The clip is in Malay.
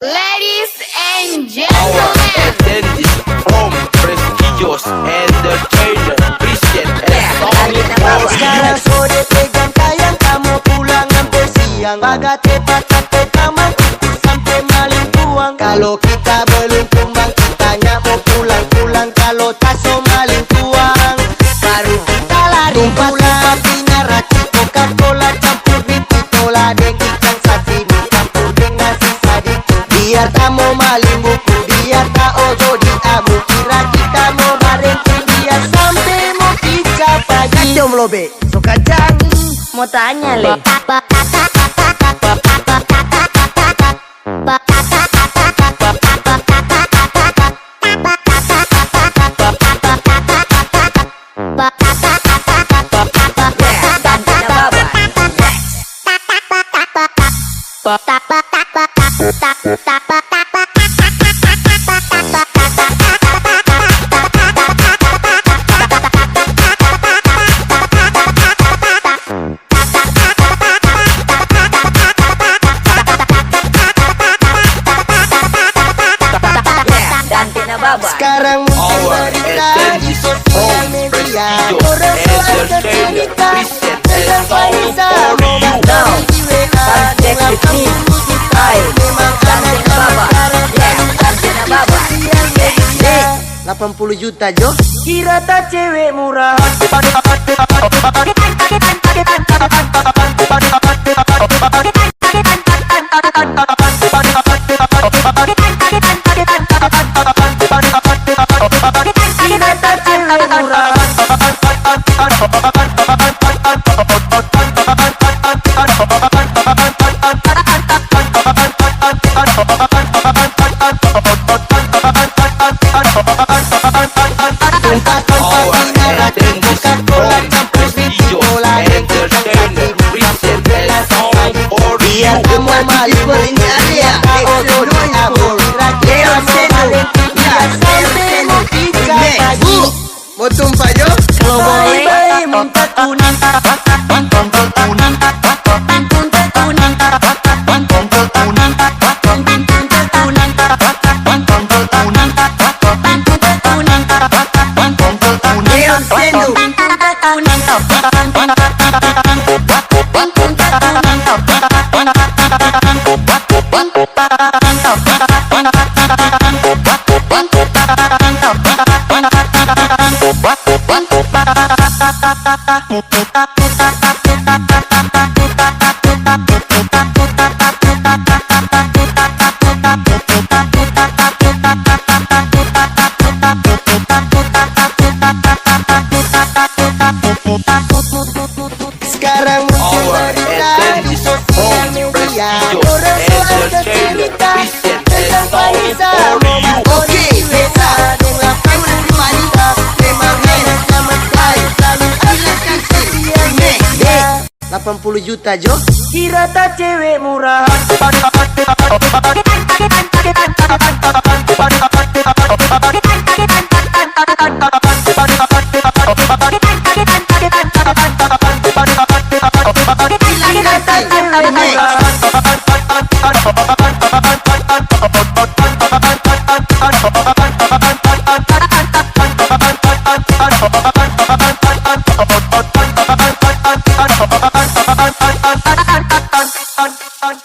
Ladies and Our gentlemen, attendees from prestigious entertainer present Sekarang sore pegang tayang, kamu pulang hampir siang. Agak tepat sampai taman sampai maling puang. Kalau kita belum tumbang, kitanya mau pulang-pulang. Kalau tak so maling tuang, baru kita lari pulang. Papinya racik Coca-Cola campur binti tola deng ikan sashimi campur dengan sisa dikit. Biar tak mau maling buku, biar tak ojo di abu. Kira kita mau bareng biar sampai mau pizza pagi. Jom lobe, so kacang mau tanya le. Sekarang musim berita di sosial media. Orang soal cerita tentang Fahiza mau datang di WA. Dengan kamu kita memang anak sekarang di sosial media. 80 juta Jo, kira tak cewek murah. Biar kamu malu bernyari ya. Mau tumpah Jo? Kalau boleh minta kuning. Sekarang musim berita di sosial media. Orang soal cerita tentang Fahiza mau datang di WA. Dengan kamu wanita memang enak zaman baik. Selalu ada di sosial media. 80 juta Jo, kira tak cewek murah. On